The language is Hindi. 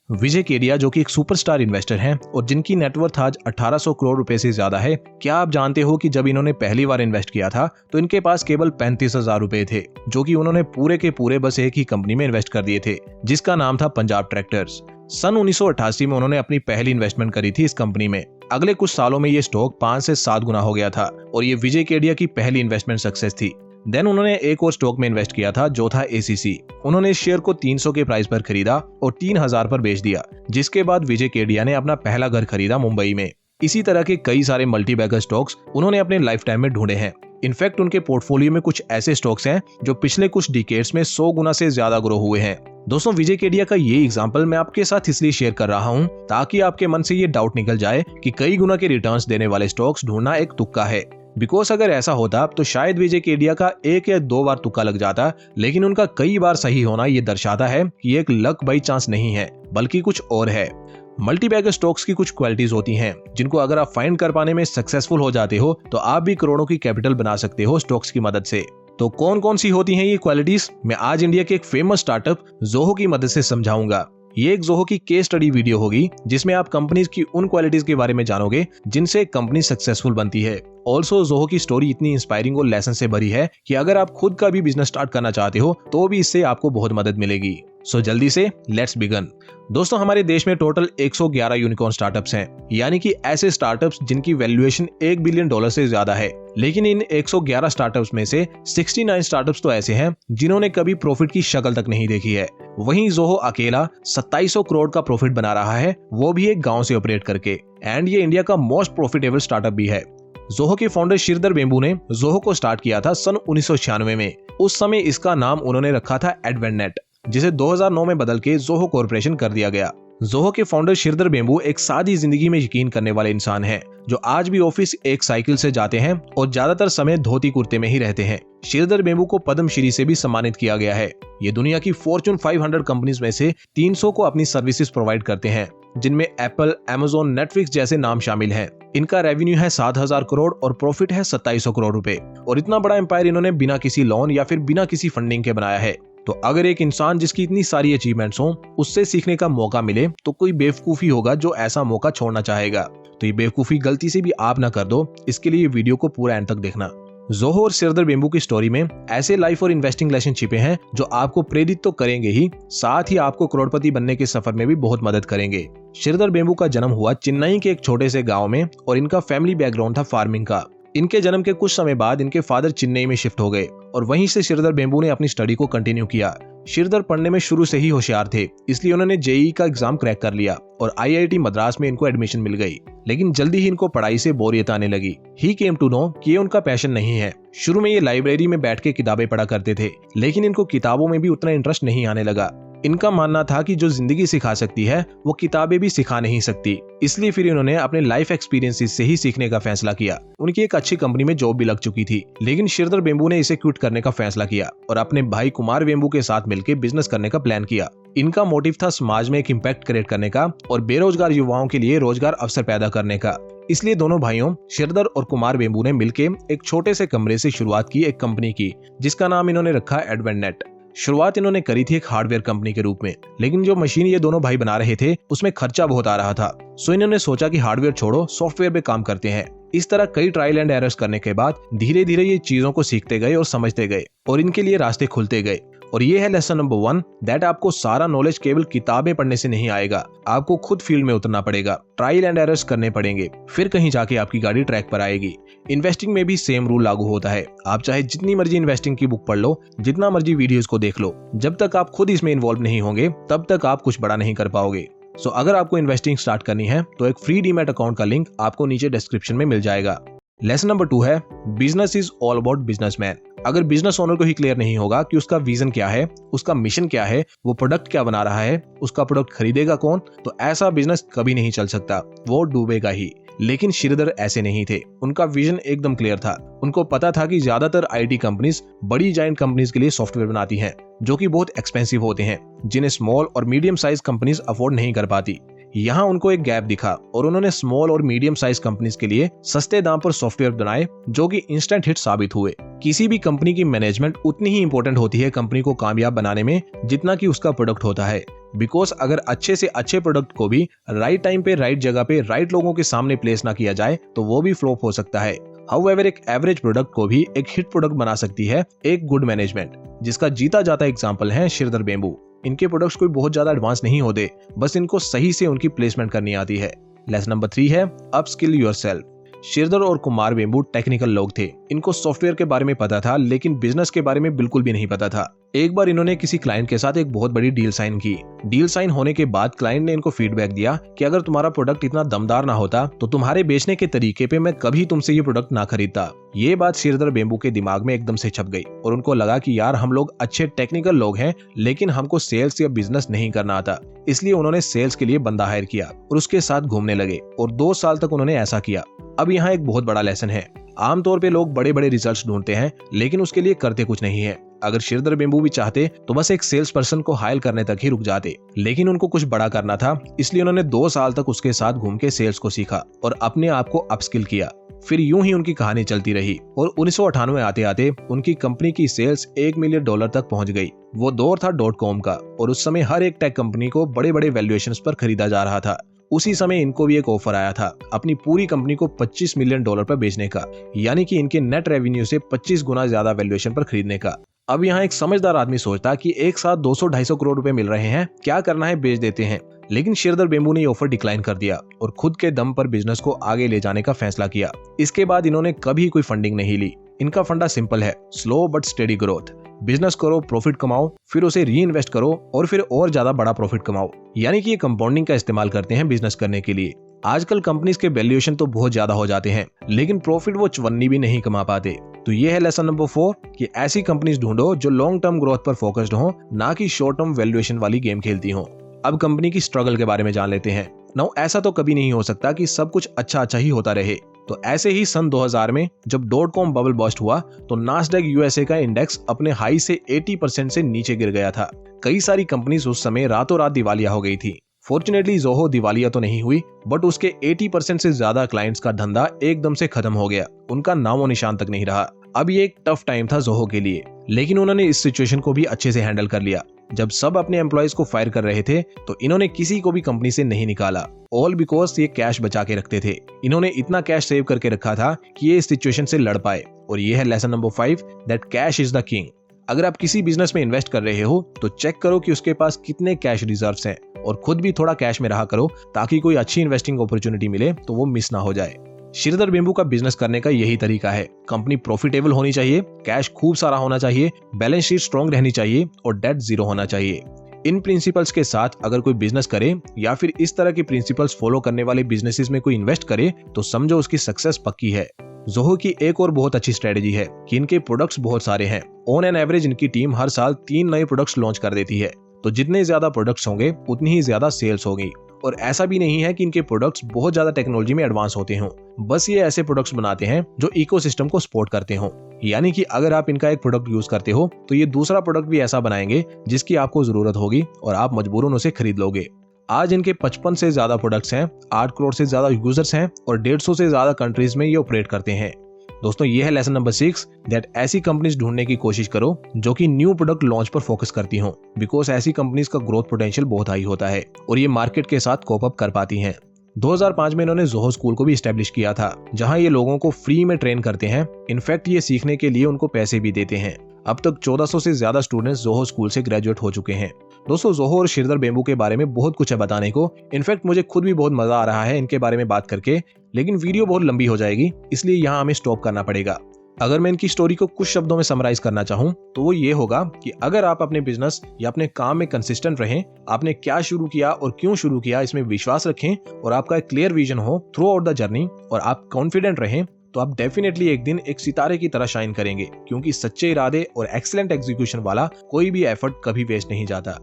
विजय केडिया जो कि एक सुपरस्टार इन्वेस्टर हैं और जिनकी नेटवर्थ आज 1800 करोड़ रुपए से ज्यादा है। क्या आप जानते हो कि जब इन्होंने पहली बार इन्वेस्ट किया था तो इनके पास केवल 35,000 रुपए थे, जो कि उन्होंने पूरे के पूरे बस एक ही कंपनी में इन्वेस्ट कर दिए थे जिसका नाम था पंजाब ट्रैक्टर्स। सन 1988 में उन्होंने अपनी पहली इन्वेस्टमेंट करी थी इस कंपनी में। अगले कुछ सालों में ये स्टॉक 5 से 7 गुना हो गया था और ये विजय केडिया की पहली इन्वेस्टमेंट सक्सेस थी। देन उन्होंने एक और स्टॉक में इन्वेस्ट किया था जो था ACC। उन्होंने इस शेयर को 300 के प्राइस पर खरीदा और 3000 पर बेच दिया, जिसके बाद विजय केडिया ने अपना पहला घर खरीदा मुंबई में। इसी तरह के कई सारे मल्टीबैगर स्टॉक्स उन्होंने अपने लाइफ टाइम में ढूंढे हैं। इनफैक्ट उनके पोर्टफोलियो में कुछ ऐसे स्टॉक्स हैं जो पिछले कुछ डिकेड्स में 100 गुना से ज्यादा ग्रो हुए हैं। दोस्तों, विजय केडिया का ये एग्जांपल मैं आपके साथ इसलिए शेयर कर रहा हूँ ताकि आपके मन से ये डाउट निकल जाए कि कई गुना के रिटर्न्स देने वाले स्टॉक्स ढूंढना एक तुक्का है। बिकॉज अगर ऐसा होता तो शायद विजय केडिया का 1 या 2 बार तुक्का लग जाता, लेकिन उनका कई बार सही होना ये दर्शाता है कि एक लक बाई चांस नहीं है बल्कि कुछ और है। मल्टीबैगर स्टॉक्स की कुछ क्वालिटीज होती हैं जिनको अगर आप फाइंड कर पाने में सक्सेसफुल हो जाते हो तो आप भी करोड़ों की कैपिटल बना सकते हो स्टॉक्स की मदद से। तो कौन कौन सी होती हैं ये क्वालिटीज, मैं आज इंडिया के एक फेमस स्टार्टअप जोहो की मदद से समझाऊंगा। ये एक जोहो की केस स्टडी वीडियो होगी जिसमें आप कंपनीज की उन क्वालिटीज के बारे में जानोगे जिनसे एक कंपनी सक्सेसफुल बनती है। ऑल्सो जोहो की स्टोरी इतनी इंस्पायरिंग और लेसन से भरी है कि अगर आप खुद का भी बिजनेस स्टार्ट करना चाहते हो तो भी इससे आपको बहुत मदद मिलेगी। सो जल्दी से लेट्स बिगन। दोस्तों, हमारे देश में टोटल 111 यूनिकॉर्न स्टार्टअप्स हैं, यानी कि ऐसे स्टार्टअप्स जिनकी वैल्यूएशन $1 बिलियन से ज्यादा है। लेकिन इन 111 स्टार्टअप्स में से 69 स्टार्टअप्स तो ऐसे हैं जिन्होंने कभी प्रॉफिट की शक्ल तक नहीं देखी है। वहीं जोहो अकेला 2700 करोड़ का प्रॉफिट बना रहा है, वो भी एक गांव से ऑपरेट करके। एंड ये इंडिया का मोस्ट प्रॉफिटेबल स्टार्टअप भी है। जोहो के फाउंडर श्रीधर बेम्बू ने जोहो को स्टार्ट किया था सन 1996 में। उस समय इसका नाम उन्होंने रखा था एडवेंटनेट, जिसे 2009 में बदल के जोहो कॉर्पोरेशन कर दिया गया। जोहो के फाउंडर श्रीधर बेम्बू एक सादी जिंदगी में यकीन करने वाले इंसान हैं, जो आज भी ऑफिस एक साइकिल से जाते हैं और ज्यादातर समय धोती कुर्ते में ही रहते हैं। श्रीधर बेम्बू को पद्मश्री से भी सम्मानित किया गया है। ये दुनिया की फॉर्च्यून 500 कंपनीज में से 300 को अपनी सर्विसेज प्रोवाइड करते हैं, जिनमें एप्पल, अमेज़न, नेटफ्लिक्स जैसे नाम शामिल हैं। इनका रेवेन्यू है 7000 करोड़ और प्रॉफिट है 2700 करोड़ रुपए। और इतना बड़ा एम्पायर इन्होंने बिना किसी लोन या फिर बिना किसी फंडिंग के बनाया है। तो अगर एक इंसान जिसकी इतनी सारी अचीवमेंट्स हो उससे सीखने का मौका मिले तो कोई बेवकूफी होगा जो ऐसा मौका छोड़ना चाहेगा। तो ये बेवकूफी गलती से भी आप ना कर दो, इसके लिए ये वीडियो को पूरा एंड तक देखना। जोहो और श्रीधर बेम्बू की स्टोरी में ऐसे लाइफ और इन्वेस्टिंग लेसन छिपे हैं जो आपको प्रेरित तो करेंगे ही, साथ ही आपको करोड़पति बनने के सफर में भी बहुत मदद करेंगे। श्रीधर बेम्बू का जन्म हुआ चेन्नई के एक छोटे से गांव में और इनका फैमिली बैकग्राउंड था फार्मिंग का। इनके जन्म के कुछ समय बाद इनके फादर चेन्नई में शिफ्ट हो गए और वहीं से श्रीधर बेम्बू ने अपनी स्टडी को कंटिन्यू किया। श्रीधर पढ़ने में शुरू से ही होशियार थे, इसलिए उन्होंने JEE का एग्जाम क्रैक कर लिया और IIT मद्रास में इनको एडमिशन मिल गई। लेकिन जल्दी ही इनको पढ़ाई से बोरियत आने लगी। ही केम टू नो कि ये उनका पैशन नहीं है। शुरू में ये लाइब्रेरी में बैठ के किताबें पढ़ा करते थे, लेकिन इनको किताबों में भी उतना इंटरेस्ट नहीं आने लगा। इनका मानना था कि जो जिंदगी सिखा सकती है वो किताबें भी सिखा नहीं सकती। इसलिए फिर इन्होंने अपने लाइफ एक्सपीरियंसेस से ही सीखने का फैसला किया। उनकी एक अच्छी कंपनी में जॉब भी लग चुकी थी, लेकिन श्रीधर बेम्बू ने इसे क्विट करने का फैसला किया और अपने भाई कुमार बेम्बू के साथ मिलकर बिजनेस करने का प्लान किया। इनका मोटिव था समाज में एक इम्पैक्ट क्रिएट करने का और बेरोजगार युवाओं के लिए रोजगार अवसर पैदा करने का। इसलिए दोनों भाइयों श्रीधर और कुमार बेम्बू ने मिलकर एक छोटे से कमरे से शुरुआत की एक कंपनी की, जिसका नाम इन्होंने रखा एडवेंटनेट। शुरुआत इन्होंने करी थी एक हार्डवेयर कंपनी के रूप में, लेकिन जो मशीन ये दोनों भाई बना रहे थे उसमें खर्चा बहुत आ रहा था। सो इन्होंने सोचा कि हार्डवेयर छोड़ो, सॉफ्टवेयर पे काम करते हैं। इस तरह कई ट्रायल एंड एरर्स करने के बाद धीरे धीरे ये चीजों को सीखते गए और समझते गए और इनके लिए रास्ते खुलते गए। और ये है लेसन नंबर 1 दैट आपको सारा नॉलेज केवल किताबें पढ़ने से नहीं आएगा। आपको खुद फील्ड में उतरना पड़ेगा, ट्रायल एंड एरर्स करने पड़ेंगे, फिर कहीं जाके आपकी गाड़ी ट्रैक पर आएगी। इन्वेस्टिंग में भी सेम रूल लागू होता है। आप चाहे जितनी मर्जी इन्वेस्टिंग की बुक पढ़ लो, जितना मर्जी वीडियोस को देख लो, जब तक आप खुद इसमें इन्वॉल्व नहीं होंगे तब तक आप कुछ बड़ा नहीं कर पाओगे। सो अगर आपको इन्वेस्टिंग स्टार्ट करनी है तो एक फ्री डीमैट अकाउंट का लिंक आपको नीचे डिस्क्रिप्शन में मिल जाएगा। लेसन नंबर 2 है business is all about businessman. अगर बिजनेस ओनर को ही क्लियर नहीं होगा कि उसका विजन क्या है, उसका मिशन क्या है, वो प्रोडक्ट क्या बना रहा है, उसका प्रोडक्ट खरीदेगा कौन, तो ऐसा बिजनेस कभी नहीं चल सकता, वो डूबेगा ही। लेकिन श्रीधर ऐसे नहीं थे। उनका विजन एकदम क्लियर था। उनको पता था कि ज्यादातर IT कंपनीज बड़ी जायंट कंपनीज के लिए सॉफ्टवेयर बनाती हैं, जो कि बहुत एक्सपेंसिव होते हैं, जिन्हें स्मॉल और मीडियम साइज कंपनीज अफोर्ड नहीं कर पाती। यहाँ उनको एक गैप दिखा और उन्होंने स्मॉल और मीडियम साइज कंपनीज के लिए सस्ते दाम पर सॉफ्टवेयर बनाए जो कि इंस्टेंट हिट साबित हुए। किसी भी कंपनी की मैनेजमेंट उतनी ही इंपॉर्टेंट होती है कंपनी को कामयाब बनाने में जितना कि उसका प्रोडक्ट होता है। बिकॉज अगर अच्छे से अच्छे प्रोडक्ट को भी राइट टाइम पे राइट जगह पे राइट लोगों के सामने प्लेस ना किया जाए तो वो भी फ्लॉप हो सकता है। हाउएवर एक एवरेज प्रोडक्ट को भी एक हिट प्रोडक्ट बना सकती है एक गुड मैनेजमेंट, जिसका जीता जाता एग्जांपल है श्रीधर बेम्बू। इनके प्रोडक्ट्स कोई बहुत ज्यादा एडवांस नहीं होते, बस इनको सही से उनकी प्लेसमेंट करनी आती है। लेसन नंबर 3 है अपस्किल योरसेल्फ। श्रीधर और कुमार बेम्बू टेक्निकल लोग थे, इनको सॉफ्टवेयर के बारे में पता था लेकिन बिजनेस के बारे में बिल्कुल भी नहीं पता था। एक बार इन्होंने किसी क्लाइंट के साथ एक बहुत बड़ी डील साइन की। डील साइन होने के बाद क्लाइंट ने इनको फीडबैक दिया कि अगर तुम्हारा प्रोडक्ट इतना दमदार ना होता तो तुम्हारे बेचने के तरीके पे मैं कभी तुमसे ये प्रोडक्ट ना खरीदता। ये बात श्रीधर बेम्बू के दिमाग में एकदम से छप गई और उनको लगा कि यार हम लोग अच्छे टेक्निकल लोग हैं लेकिन हमको सेल्स या बिजनेस नहीं करना आता। इसलिए उन्होंने सेल्स के लिए बंदा हायर किया और उसके साथ घूमने लगे और 2 साल तक उन्होंने ऐसा किया। अब यहाँ एक बहुत बड़ा लेसन है। आमतौर पे लोग बड़े बड़े रिजल्ट्स ढूंढते हैं लेकिन उसके लिए करते कुछ नहीं है। अगर श्रीधर बेम्बू भी चाहते तो बस एक सेल्स पर्सन को हायर करने तक ही रुक जाते, लेकिन उनको कुछ बड़ा करना था, इसलिए उन्होंने 2 साल तक उसके साथ घूम के सेल्स को सीखा और अपने आप को अपस्किल किया। फिर यूं ही उनकी कहानी चलती रही और 1998 आते आते उनकी कंपनी की सेल्स $1 मिलियन तक पहुंच गई। वो दौर था .com का और उस समय हर एक टेक कंपनी को बड़े बड़े वैल्यूएशंस पर खरीदा जा रहा था। उसी समय इनको भी एक ऑफर आया था अपनी पूरी कंपनी को $25 मिलियन पर बेचने का, यानी कि इनके नेट रेवेन्यू से 25 गुना ज्यादा वैल्यूएशन पर खरीदने का। अब यहाँ एक समझदार आदमी सोचता कि एक साथ 200-250 करोड़ रुपए मिल रहे हैं, क्या करना है, बेच देते हैं। लेकिन श्रीधर बेम्बू ने ये ऑफर डिक्लाइन कर दिया और खुद के दम पर बिजनेस को आगे ले जाने का फैसला किया। इसके बाद इन्होंने कभी कोई फंडिंग नहीं ली। इनका फंडा सिंपल है, slow but steady growth. Business करो, प्रॉफिट कमाओ, फिर उसे री इन्वेस्ट करो और फिर और ज्यादा बड़ा प्रॉफिट कमाओ। यानी कि ये कंपाउंडिंग का इस्तेमाल करते हैं बिजनेस करने के लिए। आजकल कंपनीज के वैल्यूएशन तो बहुत ज्यादा हो जाते हैं लेकिन प्रॉफिट वो चवन्नी भी नहीं कमा पाते। तो ये है लेसन नंबर 4 कि ऐसी कंपनीज ढूंढो जो लॉन्ग टर्म ग्रोथ पर फोकस्ड हो, ना कि शॉर्ट टर्म वैल्यूएशन वाली गेम खेलती हो। अब कंपनी की स्ट्रगल के बारे में जान लेते हैं। नाउ ऐसा तो कभी नहीं हो सकता कि सब कुछ अच्छा ही होता रहे। तो ऐसे ही सन 2000 में जब .com बबल बस्ट हुआ तो नास्डैक यूएसए का इंडेक्स अपने हाई से 80% से नीचे गिर गया था। कई सारी कंपनीज उस समय रातों रात दिवालिया हो गई थी। फॉर्चुनेटली जोहो दिवालिया तो नहीं हुई, बट उसके 80% से ज्यादा क्लाइंट्स का धंधा एकदम से खत्म हो गया, उनका नामो निशान तक नहीं रहा। अब ये एक टफ टाइम था जोहो के लिए, लेकिन उन्होंने इस सिचुएशन को भी अच्छे से हैंडल कर लिया। जब सब अपने एम्प्लॉयज को फायर कर रहे थे तो इन्होंने किसी को भी कंपनी से नहीं निकाला, ऑल बिकॉज ये कैश बचा के रखते थे। इन्होंने इतना कैश सेव करके रखा था कि ये इस सिचुएशन से लड़ पाए। और ये है lesson number 5 that cash is the king. अगर आप किसी बिजनेस में इन्वेस्ट कर रहे हो तो चेक करो कि उसके पास कितने कैश रिजर्व्स हैं और खुद भी थोड़ा कैश में रहा करो ताकि कोई अच्छी इन्वेस्टिंग अपॉर्चुनिटी मिले तो वो मिस ना हो जाए। श्रीधर बेम्बू का बिजनेस करने का यही तरीका है। कंपनी प्रॉफिटेबल होनी चाहिए, कैश खूब सारा होना चाहिए, बैलेंस शीट स्ट्रॉन्ग रहनी चाहिए और डेट 0 होना चाहिए। इन प्रिंसिपल्स के साथ अगर कोई बिजनेस करे या फिर इस तरह के प्रिंसिपल्स फॉलो करने वाले बिजनेसेस में कोई इन्वेस्ट करे तो समझो उसकी सक्सेस पक्की है। जोहो की एक और बहुत अच्छी स्ट्रेटेजी है कि इनके प्रोडक्ट्स बहुत सारे हैं। ऑन एन एवरेज इनकी टीम हर साल 3 नए प्रोडक्ट्स लॉन्च कर देती है, तो जितने ज्यादा प्रोडक्ट्स होंगे उतनी ही ज्यादा सेल्स होगी। और ऐसा भी नहीं है कि इनके प्रोडक्ट्स बहुत ज्यादा टेक्नोलॉजी में एडवांस होते हों, बस ये ऐसे प्रोडक्ट्स बनाते हैं जो इकोसिस्टम को सपोर्ट करते हों। यानी कि अगर आप इनका एक प्रोडक्ट यूज करते हो तो ये दूसरा प्रोडक्ट भी ऐसा बनाएंगे जिसकी आपको जरूरत होगी और आप मजबूरन उसे खरीद लोगे। आज इनके 55 से ज्यादा प्रोडक्ट्स हैं, 8 करोड़ से ज्यादा यूजर्स हैं और 150 से ज्यादा कंट्रीज में ये ऑपरेट करते हैं। दोस्तों ये है लेसन नंबर 6 दैट ऐसी कंपनीज ढूंढने की कोशिश करो जो कि न्यू प्रोडक्ट लॉन्च पर फोकस करती हों, बिकॉज ऐसी कंपनीज का ग्रोथ पोटेंशियल बहुत हाई होता है और ये मार्केट के साथ कोप अप कर पाती हैं। 2005 में इन्होंने जोहो स्कूल को भी एस्टेब्लिश किया था जहां ये लोगों को फ्री में ट्रेन करते हैं। इनफैक्ट ये सीखने के लिए उनको पैसे भी देते हैं। अब तक 1400 से ज्यादा स्टूडेंट्स जोहो स्कूल से ग्रेजुएट हो चुके हैं। दोस्तों जोहो और श्रीधर बेम्बू के बारे में बहुत कुछ है बताने को। इनफैक्ट मुझे खुद भी बहुत मजा आ रहा है इनके बारे में बात करके, लेकिन वीडियो बहुत लंबी हो जाएगी इसलिए यहाँ हमें स्टॉप करना पड़ेगा। अगर मैं इनकी स्टोरी को कुछ शब्दों में समराइज करना चाहूँ तो वो ये होगा कि अगर आप अपने बिजनेस या अपने काम में कंसिस्टेंट रहें, आपने क्या शुरू किया और क्यों शुरू किया इसमें विश्वास रखें और आपका एक क्लियर विजन हो थ्रू आउट द जर्नी और आप कॉन्फिडेंट रहें तो आप डेफिनेटली एक दिन एक सितारे की तरह शाइन करेंगे, क्योंकि सच्चे इरादे और एक्सीलेंट एग्जीक्यूशन वाला कोई भी एफर्ट कभी वेस्ट नहीं जाता।